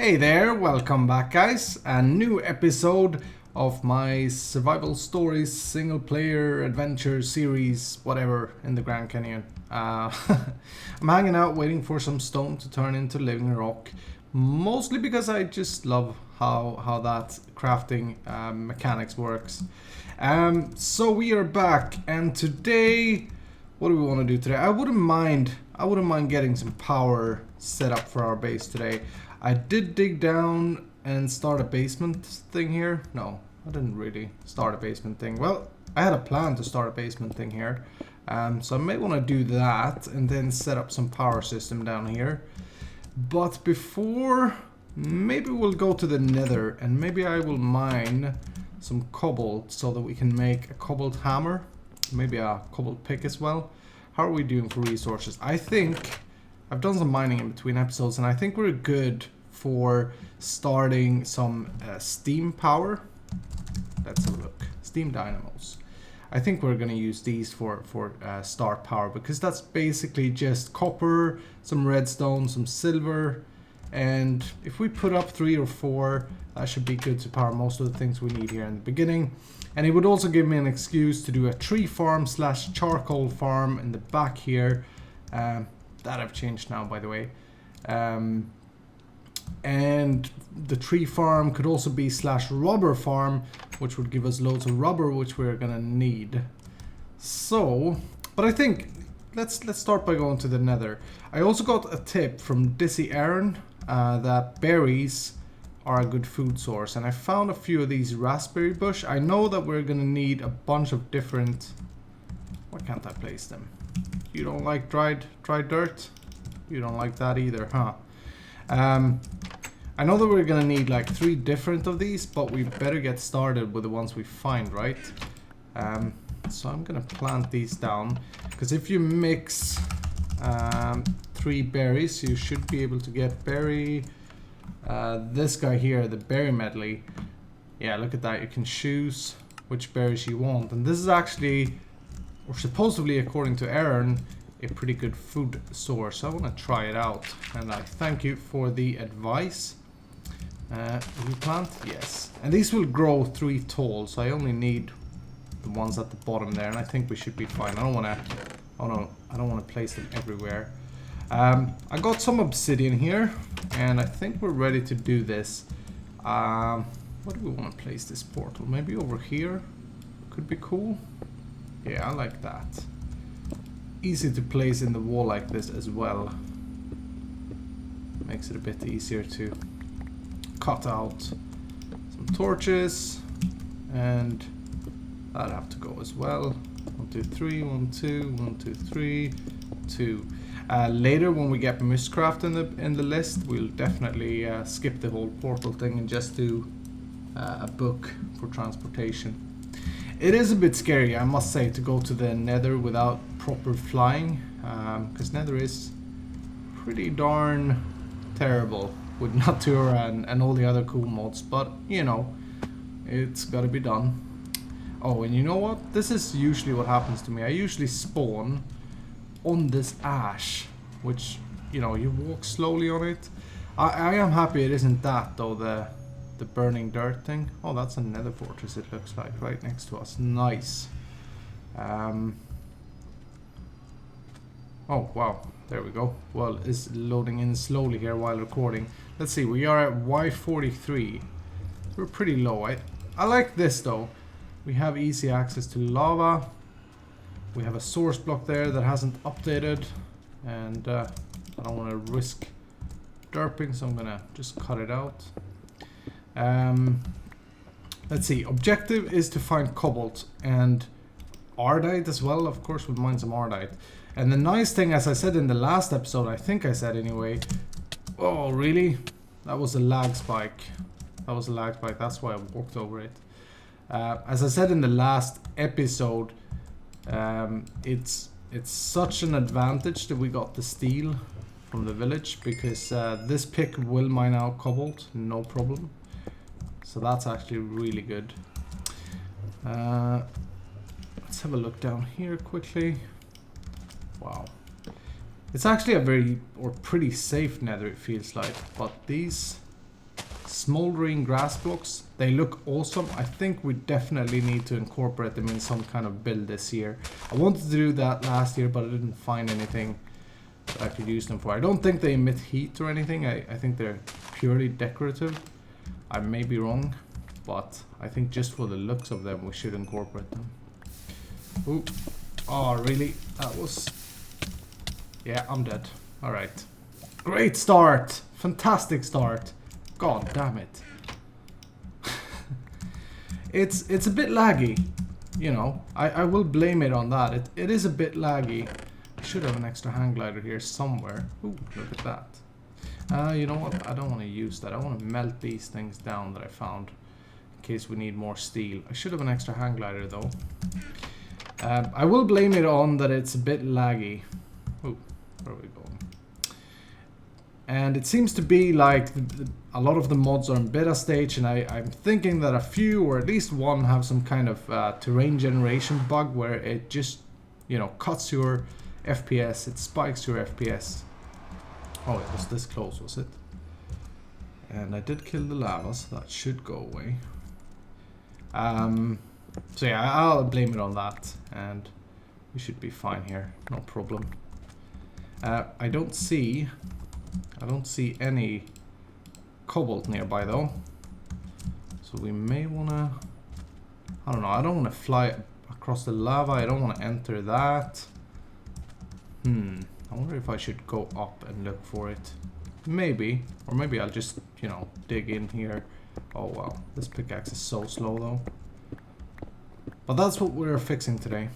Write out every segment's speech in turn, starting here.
Hey there, welcome back guys. A new episode of my survival stories, single player adventure series, whatever, in the Grand Canyon. I'm hanging out waiting for some stone to turn into living rock, mostly because I just love how that crafting mechanics works. So we are back, and today, what do we want to do today? I wouldn't mind getting some power set up for our base today. I did dig down and start a basement thing here. No, I didn't really start a basement thing. Well, I had a plan to start a basement thing here. So I may want to do that and then set up some power system down here. But before, maybe we'll go to the nether and maybe I will mine some cobalt so that we can make a cobalt hammer. Maybe a cobalt pick as well. How are we doing for resources? I think I've done some mining in between episodes and I think we're good for starting some steam power. Let's have a look. Steam dynamos. I think we're going to use these for start power because that's basically just copper, some redstone, some silver, and if we put up 3 or 4, that should be good to power most of the things we need here in the beginning. And it would also give me an excuse to do a tree farm slash charcoal farm in the back here. That I've changed now, by the way. And the tree farm could also be slash rubber farm, which would give us loads of rubber, which we're gonna need. So, but I think let's start by going to the nether. I also got a tip from Dizzy Aaron that berries are a good food source, and I found a few of these raspberry bush. I know that we're gonna need a bunch of different. Why can't I place them? You don't like dried dirt? You don't like that either, huh? I know that we're gonna need like 3 different of these, but we better get started with the ones we find, right? So I'm gonna plant these down, because if you mix 3 berries, you should be able to get berry. This guy here, the berry medley. Yeah, look at that. You can choose which berries you want, and this is actually, or supposedly according to Aaron, a pretty good food source. So I want to try it out, and I thank you for the advice. We plant? Yes. And these will grow 3 tall, so I only need the ones at the bottom there, and I think we should be fine. I don't want to place them everywhere. I got some obsidian here, and I think we're ready to do this. What do we want to place this portal? Maybe over here? Could be cool. Yeah, I like that. Easy to place in the wall like this as well. Makes it a bit easier to cut out some torches, and that'd have to go as well. 1, 2, 3, 1, 2, 1, 2, 3, 2. Later, when we get Mistcraft in the list, we'll definitely skip the whole portal thing and just do a book for transportation. It is a bit scary, I must say, to go to the nether without proper flying, because nether is pretty darn terrible with Natura and all the other cool mods, but you know, it's gotta be done. Oh, and you know what? This is usually what happens to me. I usually spawn on this ash, which, you know, you walk slowly on it. I am happy it isn't that, though, the burning dirt thing. Oh, that's a nether fortress, it looks like, right next to us. Nice. Oh, wow. There we go. Well, it's loading in slowly here while recording. Let's see, we are at Y43. We're pretty low. I like this, though. We have easy access to lava. We have a source block there that hasn't updated. And I don't want to risk derping, so I'm going to just cut it out. Let's see. Objective is to find cobalt and ardite as well. Of course, we'll mine some ardite. And the nice thing, as I said in the last episode, I think I said anyway. Oh, really? That was a lag spike. That was a lag spike. That's why I walked over it. As I said in the last episode, it's such an advantage that we got the steel from the village, because this pick will mine out cobalt, no problem. So that's actually really good. Let's have a look down here quickly. Wow. It's actually a very, or pretty safe nether, it feels like. But these smoldering grass blocks. They look awesome. I think we definitely need to incorporate them in some kind of build this year. I wanted to do that last year, but I didn't find anything that I could use them for. I don't think they emit heat or anything. I think they're purely decorative. I may be wrong, but I think just for the looks of them, we should incorporate them. Ooh. Oh, really? That was... Yeah, I'm dead. Alright. Great start! Fantastic start! God damn it. It's a bit laggy, you know. I will blame it on that. It is a bit laggy. I should have an extra hang glider here somewhere. Ooh, look at that. You know what? I don't want to use that. I want to melt these things down that I found in case we need more steel. I should have an extra hang glider though. I will blame it on that it's a bit laggy. Ooh, where are we going? And it seems to be like a lot of the mods are in beta stage, and I'm thinking that a few, or at least one, have some kind of terrain generation bug where it just, you know, cuts your FPS, it spikes your FPS. Oh, it was this close, was it? And I did kill the lava, so that should go away. So yeah, I'll blame it on that, and we should be fine here, no problem. I don't see any cobalt nearby though, so we may wanna, I don't know, I don't want to fly across the lava, I don't want to enter that. I wonder if I should go up and look for it. Maybe, or maybe I'll just, you know, dig in here. Oh wow, this pickaxe is so slow though. But that's what we're fixing today.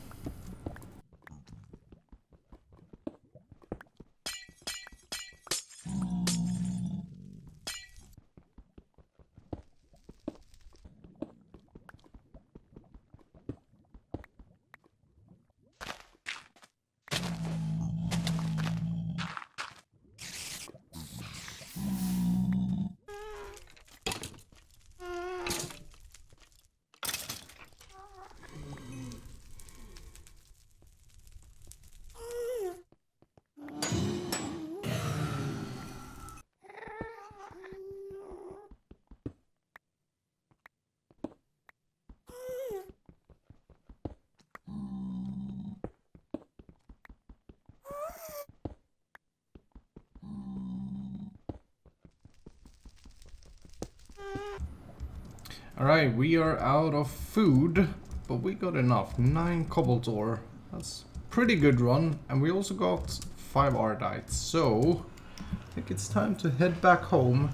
Alright, we are out of food, but we got enough. 9 cobalt ore. That's a pretty good run. And we also got 5 ardites. So, I think it's time to head back home,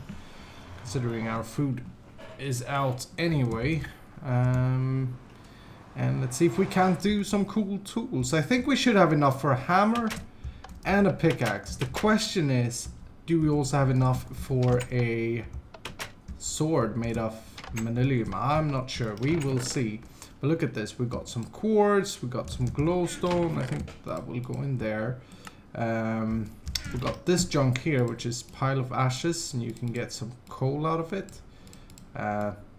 considering our food is out anyway. And let's see if we can't do some cool tools. I think we should have enough for a hammer and a pickaxe. The question is, do we also have enough for a sword made of manilium? I'm not sure. We will see. But look at this. We got some quartz. We got some glowstone. I think that will go in there. We got this junk here, which is pile of ashes, and you can get some coal out of it.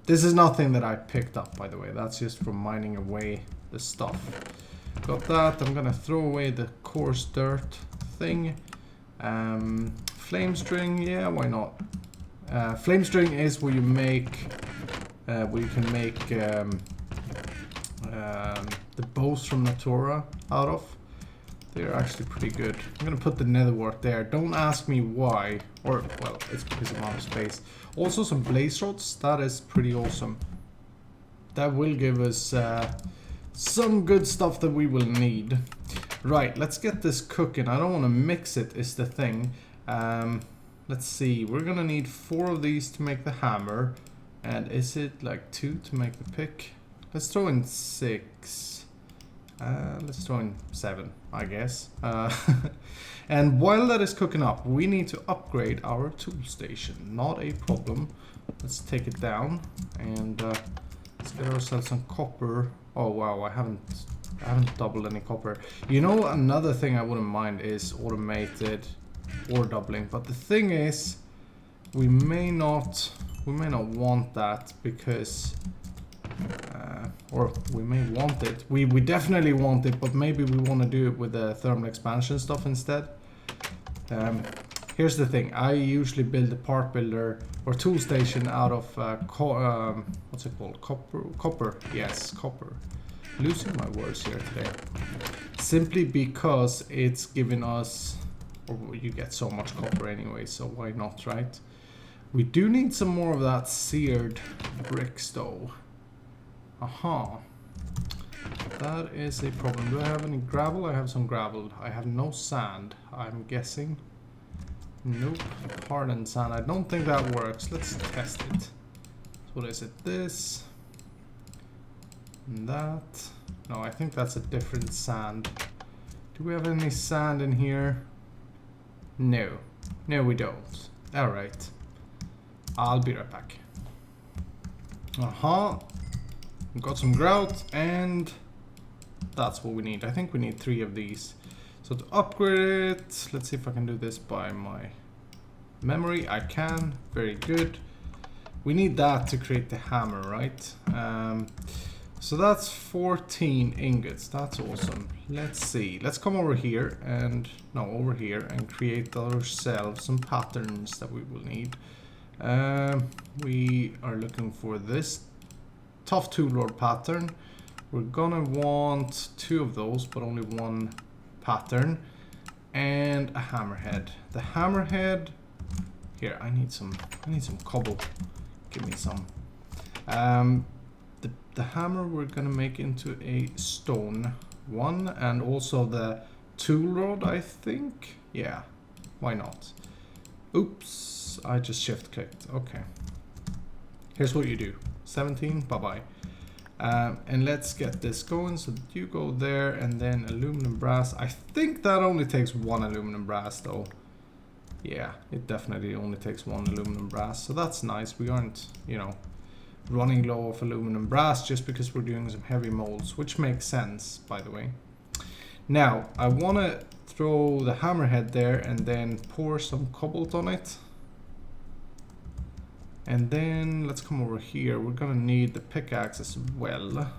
This is nothing that I picked up, by the way. That's just from mining away the stuff. Got that. I'm gonna throw away the coarse dirt thing. Flame string, yeah, why not? Flame string is where you make, where you can make the bows from Natura out of. They're actually pretty good. I'm gonna put the nether wart there. Don't ask me why, or well, it's because I'm out of space. Also some blaze rods. That is pretty awesome. That will give us some good stuff that we will need. Right, let's get this cooking. I don't want to mix it, is the thing. Let's see, we're gonna need 4 of these to make the hammer. And is it like 2 to make the pick? Let's throw in 6. Let's throw in 7, I guess. And while that is cooking up, we need to upgrade our tool station. Not a problem. Let's take it down and let's get ourselves some copper. Oh wow, I haven't doubled any copper. You know, another thing I wouldn't mind is automated ore doubling, but the thing is, we may not want that because or we may want it. We definitely want it, but maybe we want to do it with the thermal expansion stuff instead. Here's the thing, I usually build a part builder or tool station out of what's it called? Copper. Yes, copper. Losing my words here today. Simply because it's given us, or you get so much copper anyway, so why not, right? We do need some more of that seared bricks though. Aha. That is a problem. Do I have any gravel? I have some gravel. I have no sand, I'm guessing. Nope. Hardened sand. I don't think that works. Let's test it. So what is it? This. And that. No, I think that's a different sand. Do we have any sand in here? No. No, we don't. Alright. I'll be right back. Aha. We've got some grout and that's what we need. I think we need 3 of these. So to upgrade it, let's see if I can do this by my memory. I can. Very good. We need that to create the hammer, right? So that's 14 ingots. That's awesome. Let's see. Let's come over here and over here and create ourselves some patterns that we will need. We are looking for this tough tool rod pattern. We're gonna want 2 of those, but only 1 pattern, and a hammerhead. The hammerhead here, I need some cobble. Give me some. The hammer we're gonna make into a stone one, and also the tool rod, I think. Yeah, why not? Oops, I just shift clicked. Okay, here's what you do. 17, bye bye. And let's get this going. So you go there, and then aluminum brass. I think that only takes 1 aluminum brass though. Yeah, it definitely only takes 1 aluminum brass. So that's nice. We aren't, you know, running low of aluminum brass just because we're doing some heavy molds, which makes sense, by the way. Now, I want to throw the hammerhead there and then pour some cobalt on it. And then let's come over here. We're gonna need the pickaxe as well.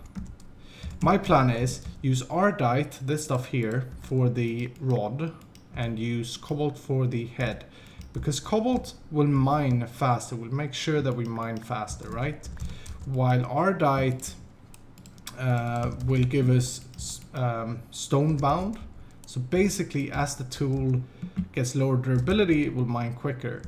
My plan is use ardite, this stuff here, for the rod, and use cobalt for the head, because cobalt will mine faster. We'll make sure that we mine faster, right? While ardite will give us stone bound. So basically, as the tool gets lower durability, it will mine quicker.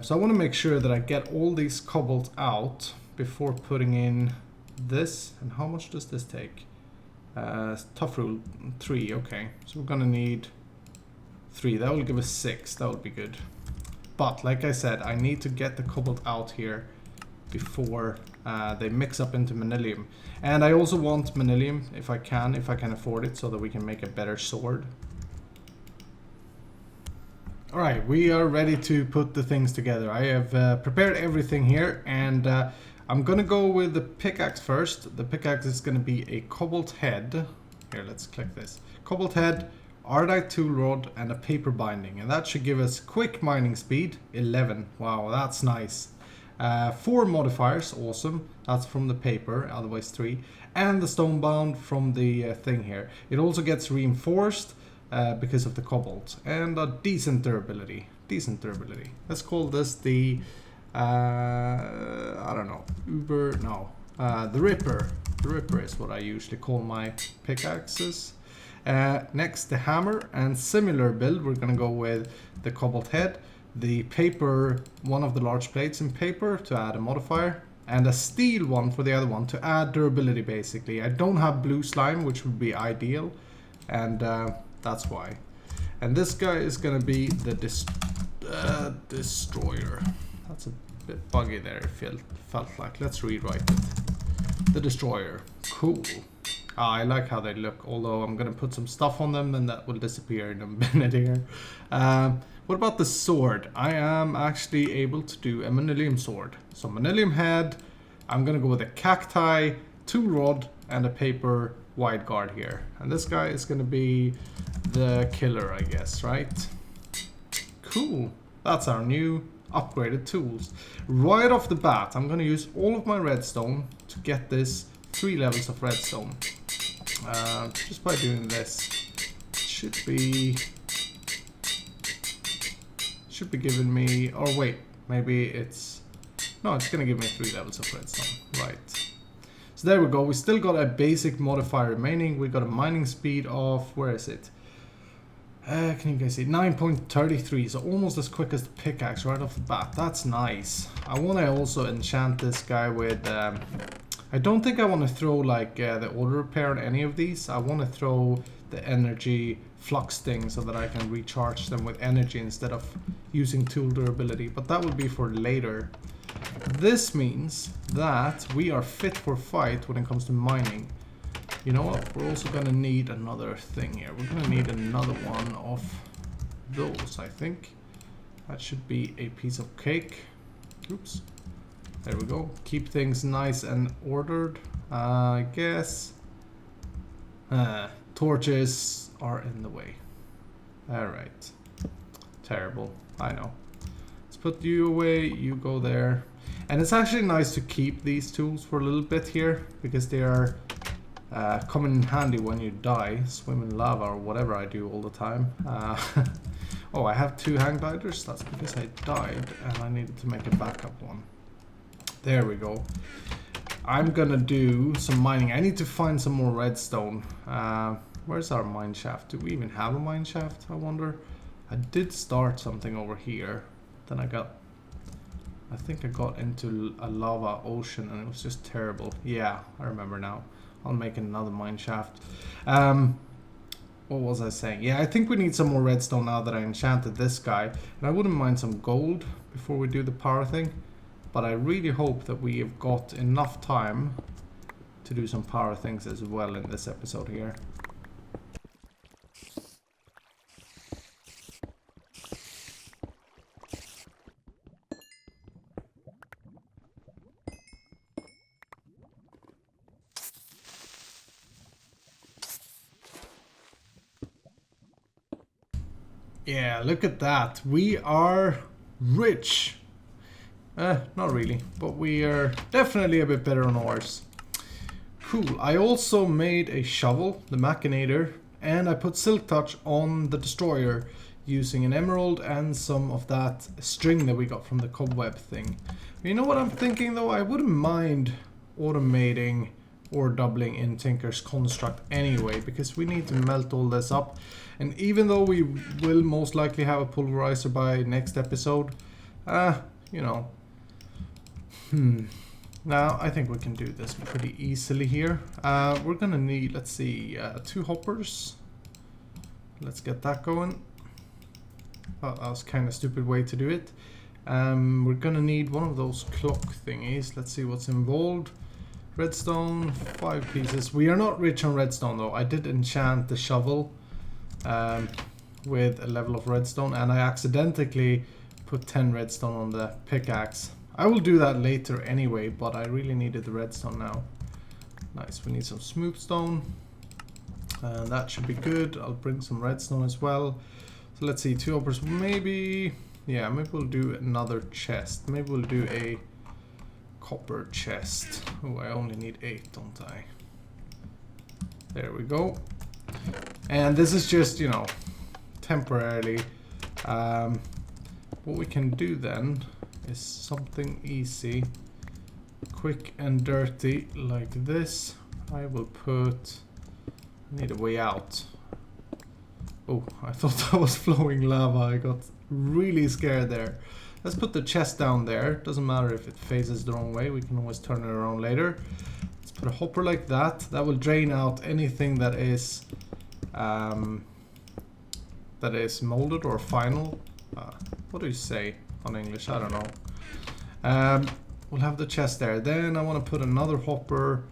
So I want to make sure that I get all these cobalt out before putting in this. And how much does this take? Tough rule 3. Okay, so we're gonna need 3. That will give us 6. That would be good. But like I said, I need to get the cobalt out here before they mix up into manilium. And I also want manilium if I can afford it, so that we can make a better sword. Alright, we are ready to put the things together. I have prepared everything here, and I'm gonna go with the pickaxe first. The pickaxe is gonna be a cobalt head. Here, let's click this. Cobalt head, ardite tool rod, and a paper binding. And that should give us quick mining speed, 11. Wow, that's nice. 4 modifiers, awesome. That's from the paper, otherwise 3. And the stone bound from the thing here. It also gets reinforced because of the cobalt, and a decent durability. Let's call this the I don't know, the Ripper. The Ripper is what I usually call my pickaxes. Next, the hammer, and similar build. We're gonna go with the cobalt head, the paper, one of the large plates in paper to add a modifier, and a steel one for the other one to add durability. Basically, I don't have blue slime, which would be ideal, and that's why. And this guy is gonna be the destroyer. That's a bit buggy there, it felt like. Let's rewrite it. The destroyer. Cool. I like how they look, although I'm gonna put some stuff on them and that will disappear in a minute here. What about the sword? I am actually able to do a manilium sword. So manilium head, I'm gonna go with a cacti, tool rod, and a paper wide guard here. And this guy is gonna be the killer, I guess, right? Cool. That's our new upgraded tools. Right off the bat, I'm gonna use all of my redstone to get this 3 levels of redstone. Just by doing this. It should be should be giving me... Or wait, maybe it's... No, it's gonna give me 3 levels of redstone. Right. So there we go. We still got a basic modifier remaining. We got a mining speed of... Where is it? Can you guys see? 9.33. So almost as quick as the pickaxe right off the bat. That's nice. I want to also enchant this guy with... I don't think I want to throw like the auto repair on any of these. I want to throw the energy flux thing so that I can recharge them with energy instead of using tool durability. But that will be for later. This means that we are fit for fight when it comes to mining. You know what? We're also going to need another thing here. We're going to need another one of those, I think. That should be a piece of cake. Oops. There we go. Keep things nice and ordered. I guess. Torches are in the way. Alright. Terrible. I know. Let's put you away. You go there. And it's actually nice to keep these tools for a little bit here, because they are come in handy when you die. Swim in lava or whatever I do all the time. Oh, I have 2 hang gliders. That's because I died and I needed to make a backup one. There we go. I'm gonna do some mining. I need to find some more redstone. Where's our mine shaft? Do we even have a mine shaft? I wonder. I did start something over here. Then I think I got into a lava ocean and it was just terrible. Yeah, I remember now. I'll make another mine shaft. What was I saying? Yeah, I think we need some more redstone now that I enchanted this guy. And I wouldn't mind some gold before we do the power thing. But I really hope that we have got enough time to do some power things as well in this episode here. Yeah, look at that. We are rich. Not really, but we are definitely a bit better on ores. Cool. I also made a shovel, the Machinator, and I put Silk Touch on the Destroyer using an emerald and some of that string that we got from the cobweb thing. You know what I'm thinking though? I wouldn't mind automating or doubling in Tinker's construct anyway, because we need to melt all this up. And even though we will most likely have a pulverizer by next episode, you know. Now I think we can do this pretty easily here. We're gonna need, let's see, 2 hoppers. Let's get that going. Oh, that was kind of a stupid way to do it. We're gonna need one of those clock thingies. Let's see what's involved. Redstone, 5 pieces. We are not rich on redstone though. I did enchant the shovel with a level of redstone, and I accidentally put 10 redstone on the pickaxe. I will do that later anyway, but I really needed the redstone now. Nice, we need some smooth stone. And that should be good. I'll bring some redstone as well. So let's see, 2 hoppers, maybe... Yeah, maybe we'll do another chest. Maybe we'll do a copper chest. Oh, I only need 8, don't I? There we go. And this is just, you know, temporarily. What we can do then is something easy, quick and dirty like this. I will put... I need a way out. Oh, I thought that was flowing lava. I got really scared there. Let's put the chest down there. Doesn't matter if it faces the wrong way. We can always turn it around later. Let's put a hopper like that. That will drain out anything that is molded or final. What do you say on English? I don't know. We'll have the chest there. Then I want to put another hopper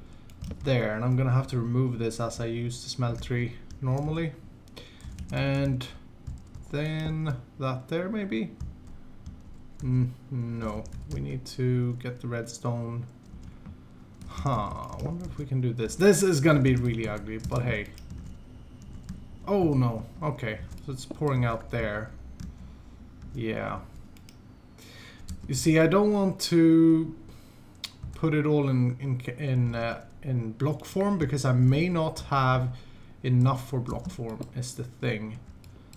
there, and I'm gonna have to remove this as I use the smeltery normally. And then that there maybe? No, we need to get the redstone. I wonder if we can do this. This is gonna be really ugly, but hey. Oh no, okay, so it's pouring out there. Yeah. You see, I don't want to put it all in block form, because I may not have enough for block form is the thing.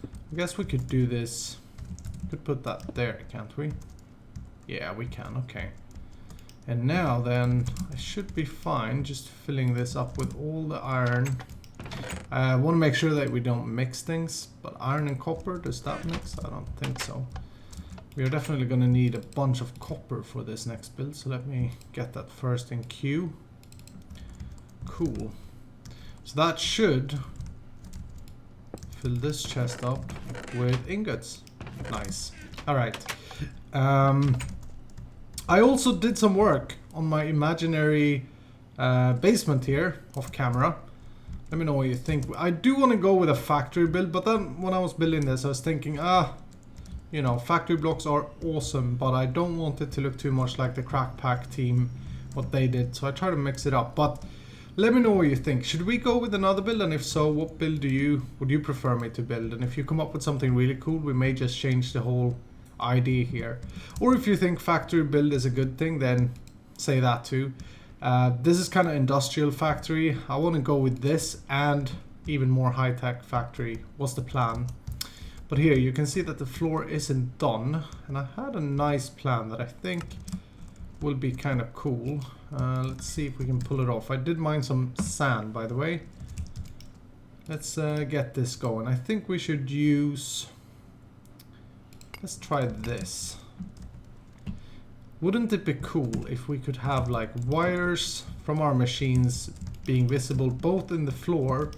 I guess we could do this Could put that there, can't we? Yeah, we can, okay. And now then, I should be fine just filling this up with all the iron. I want to make sure that we don't mix things, but iron and copper, does that mix? I don't think so. We are definitely going to need a bunch of copper for this next build, so let me get that first in queue. Cool. So that should fill this chest up with ingots. Nice. Alright. I also did some work on my imaginary basement here, off camera. Let me know what you think. I do want to go with a factory build, but then when I was building this, I was thinking, you know, factory blocks are awesome, but I don't want it to look too much like the Crack Pack team, what they did. So I try to mix it up, but let me know what you think. Should we go with another build? And if so, what build would you prefer me to build? And if you come up with something really cool, we may just change the whole idea here. Or if you think factory build is a good thing, then say that too. This is kind of industrial factory. I want to go with this and even more high-tech factory. What's the plan? But here you can see that the floor isn't done, and I had a nice plan that I think will be kind of cool. Let's see if we can pull it off. I did mine some sand, by the way. Let's get this going. I think we should use... Let's try this. Wouldn't it be cool if we could have like wires from our machines being visible both in the floor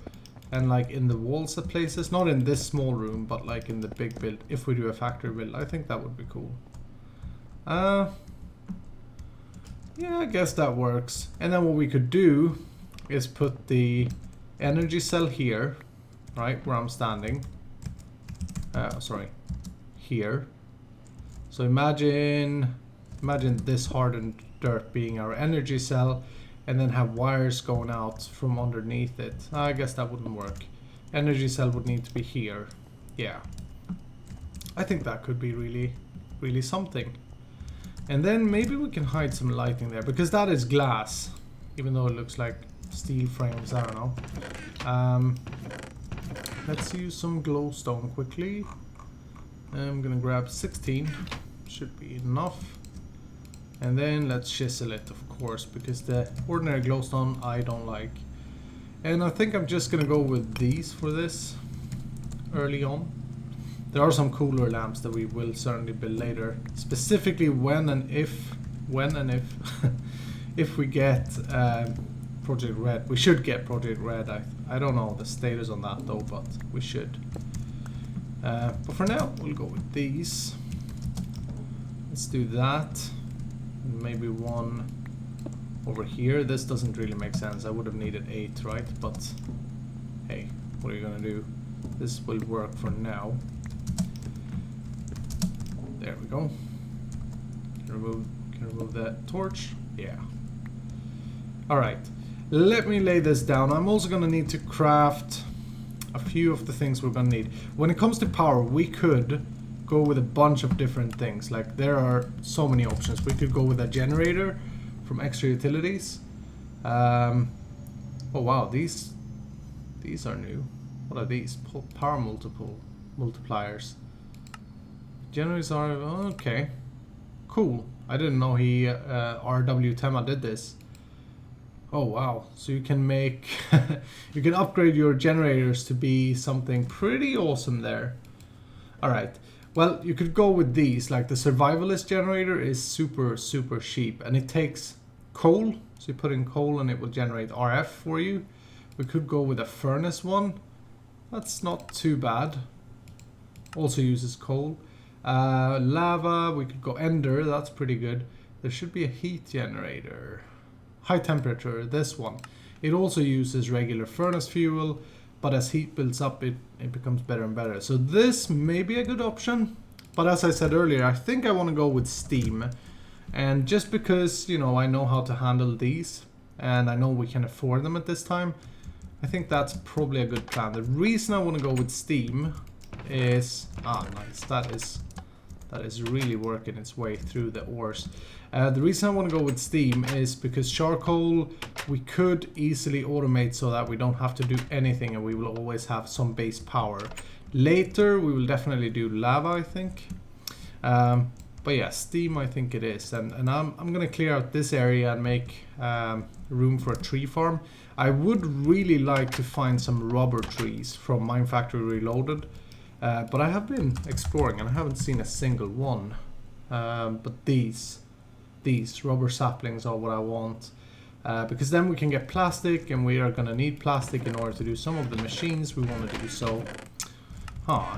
and like in the walls at places? Not in this small room, but like in the big build, if we do a factory build. I think that would be cool. Yeah, I guess that works. And then what we could do is put the energy cell here, right, where I'm standing. Sorry, here. So imagine this hardened dirt being our energy cell, and then have wires going out from underneath it. I guess that wouldn't work. Energy cell would need to be here. Yeah. I think that could be really, really something. And then maybe we can hide some lighting there, because that is glass, even though it looks like steel frames. I don't know. Let's use some glowstone quickly. I'm gonna grab 16. Should be enough. And then let's chisel it, of course, because the ordinary glowstone I don't like. And I think I'm just gonna go with these for this early on. There are some cooler lamps that we will certainly build later, specifically when and if if we get Project Red. We should get Project Red. I don't know the status on that though, but we should. But for now, we'll go with these. Let's do that. Maybe one over here. This doesn't really make sense. I would have needed 8, right? But hey, what are you gonna do? This will work for now. There we go. Can remove that torch. Yeah. Alright. Let me lay this down. I'm also gonna need to craft a few of the things we're gonna need. When it comes to power, we could go with a bunch of different things. Like, there are so many options. We could go with a generator from extra utilities. Oh wow, these are new. What are these? Power multipliers. Generators are okay. Cool. I didn't know RW Tema did this. Oh wow, so you can make you can upgrade your generators to be something pretty awesome there. Alright, well, you could go with these. Like, the survivalist generator is super cheap, and it takes coal, so you put in coal and it will generate RF for you. We could go with a furnace one. That's not too bad. Also uses coal. Lava, we could go ender, that's pretty good. There should be a heat generator. High temperature, this one. It also uses regular furnace fuel, but as heat builds up, it becomes better and better. So this may be a good option, but as I said earlier, I think I want to go with steam. And just because, you know, I know how to handle these, and I know we can afford them at this time, I think that's probably a good plan. The reason I want to go with steam is... nice. That is really working its way through the ores. The reason I want to go with steam is because charcoal we could easily automate so that we don't have to do anything, and we will always have some base power. Later we will definitely do lava, I think. But yeah, steam I think it is. And I'm gonna clear out this area and make room for a tree farm. I would really like to find some rubber trees from Mine Factory Reloaded. But I have been exploring and I haven't seen a single one. But these rubber saplings are what I want. Because then we can get plastic, and we are going to need plastic in order to do some of the machines we want to do. So,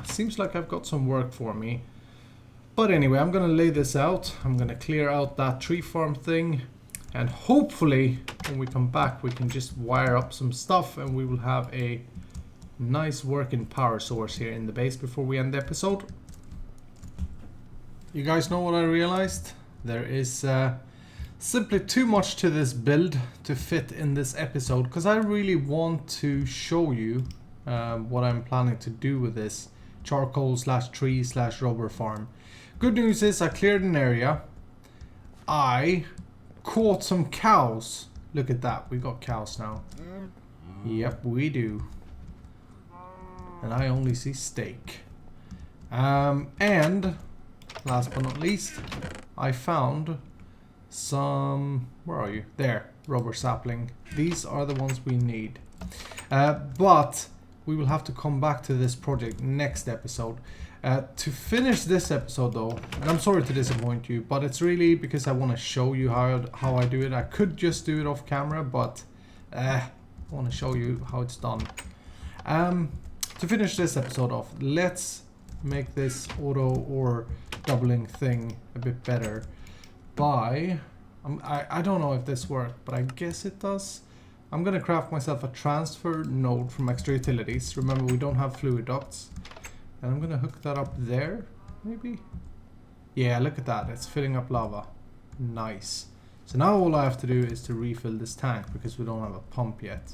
seems like I've got some work for me. But anyway, I'm going to lay this out. I'm going to clear out that tree farm thing. And hopefully, when we come back, we can just wire up some stuff and we will have a nice working power source here in the base before we end the episode. You guys know what I realized? There is simply too much to this build to fit in this episode, because I really want to show you what I'm planning to do with this charcoal slash tree slash rubber farm. Good news is I cleared an area. I caught some cows. Look at that, we got cows now. Yep, we do. And I only see steak. And last but not least, I found some, where are you? There, rubber sapling. These are the ones we need. But we will have to come back to this project next episode. To finish this episode though, and I'm sorry to disappoint you, but it's really because I want to show you how I do it. I could just do it off camera, but I want to show you how it's done. To finish this episode off, let's make this auto or doubling thing a bit better by, I don't know if this worked, but I guess it does. I'm gonna craft myself a transfer node from extra utilities. Remember, we don't have fluid ducts. And I'm gonna hook that up there, maybe? Yeah, look at that, it's filling up lava. Nice. So now all I have to do is to refill this tank because we don't have a pump yet.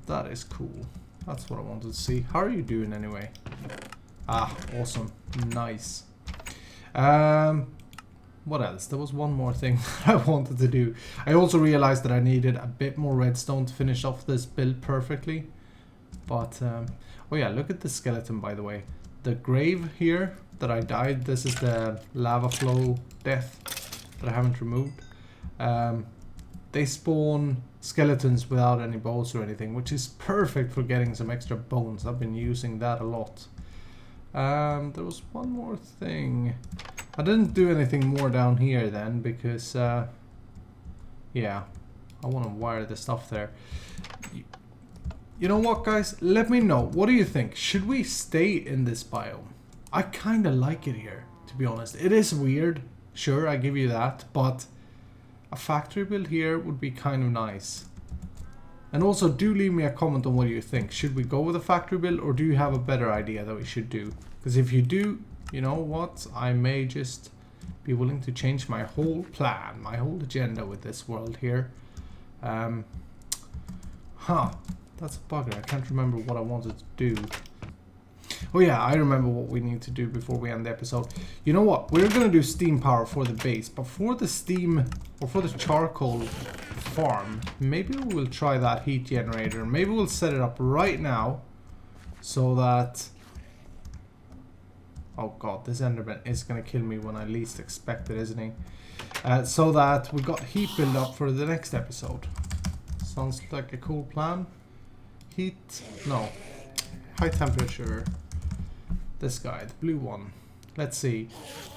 That is cool. That's what I wanted to see. How are you doing anyway? Ah, awesome. Nice. What else? There was one more thing I wanted to do. I also realized that I needed a bit more redstone to finish off this build perfectly. But, oh yeah, look at the skeleton, by the way. The grave here that I died, this is the lava flow death that I haven't removed. They spawn skeletons without any bones or anything, which is perfect for getting some extra bones. I've been using that a lot. There was one more thing. I didn't do anything more down here then because, yeah, I want to wire the stuff there. You know what, guys? Let me know. What do you think? Should we stay in this biome? I kind of like it here, to be honest. It is weird. Sure, I give you that. But a factory build here would be kind of nice. And also, do leave me a comment on what you think. Should we go with a factory build, or do you have a better idea that we should do? Because if you do, you know what? I may just be willing to change my whole plan, my whole agenda with this world here. That's a bugger. I can't remember what I wanted to do. Oh yeah, I remember what we need to do before we end the episode. You know what? We're gonna do steam power for the base, but for the steam, or for the charcoal farm, maybe we will try that heat generator. Maybe we'll set it up right now, so that... Oh god, this Enderman is gonna kill me when I least expect it, isn't he? So that we got heat build up for the next episode. Sounds like a cool plan. Heat, no, high temperature. This guy, the blue one. Let's see.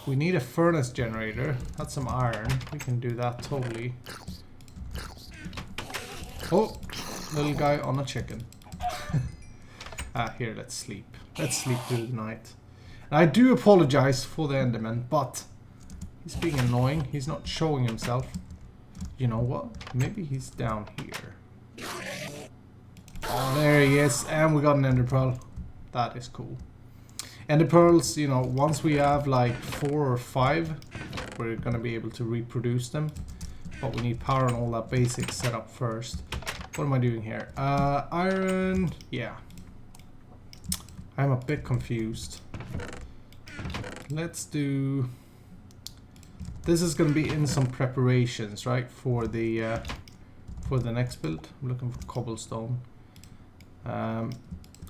We need a furnace generator. That's some iron. We can do that totally. Oh, little guy on a chicken. Here, let's sleep. Let's sleep through the night. And I do apologize for the Enderman, but he's being annoying. He's not showing himself. You know what? Maybe he's down here. Oh, there he is. And we got an ender pearl. That is cool. Ender pearls, you know, once we have like 4 or 5, we're going to be able to reproduce them. But we need power and all that basic setup first. What am I doing here? Iron. Yeah. I'm a bit confused. Let's do... This is going to be in some preparations, right? For the next build. I'm looking for cobblestone.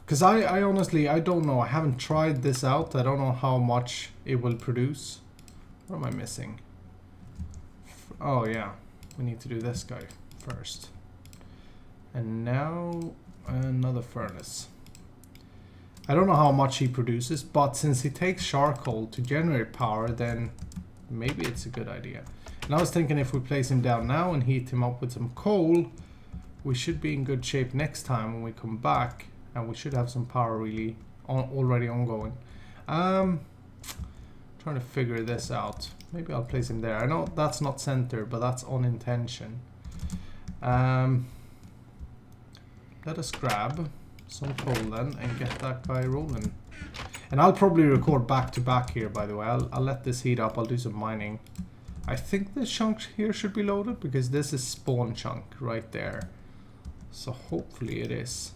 Because I honestly, I don't know. I haven't tried this out. I don't know how much it will produce. What am I missing? Oh yeah, we need to do this guy first. And now another furnace. I don't know how much he produces, but since he takes charcoal to generate power, then maybe it's a good idea. And I was thinking if we place him down now and heat him up with some coal, we should be in good shape next time when we come back, and we should have some power really already ongoing. Trying to figure this out. Maybe I'll place him there. I know that's not center, but that's on intention. Let us grab some coal then and get that guy rolling. And I'll probably record back to back here, by the way. I'll let this heat up. I'll do some mining. I think this chunk here should be loaded because this is spawn chunk right there. So hopefully it is.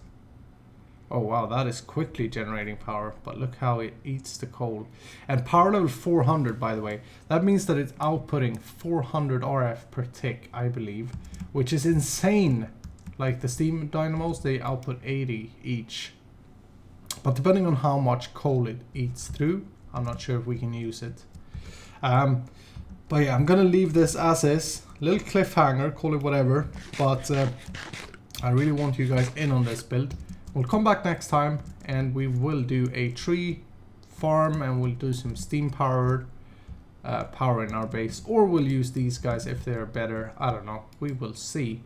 Oh wow, that is quickly generating power, but look how it eats the coal. And power level 400, by the way. That means that it's outputting 400 RF per tick, I believe, which is insane. Like the steam dynamos, they output 80 each. But depending on how much coal it eats through, I'm not sure if we can use it. But yeah, I'm gonna leave this as is. Little cliffhanger, call it whatever. But I really want you guys in on this build. We'll come back next time and we will do a tree farm and we'll do some steam powered power in our base. Or we'll use these guys if they're better. I don't know. We will see.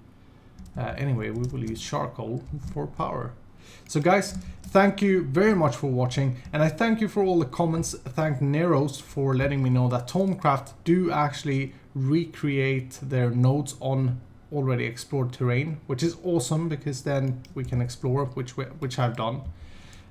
Anyway, we will use charcoal for power. So guys, thank you very much for watching, and I thank you for all the comments. Thank Neros for letting me know that Tomcraft do actually recreate their nodes on already explored terrain, which is awesome because then we can explore, which I've done.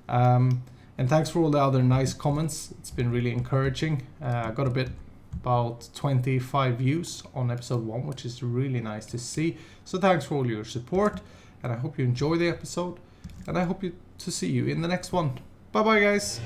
And thanks for all the other nice comments. It's been really encouraging. I got about 25 views on episode 1, which is really nice to see. So thanks for all your support, and I hope you enjoy the episode, and I hope to see you in the next one. Bye bye guys.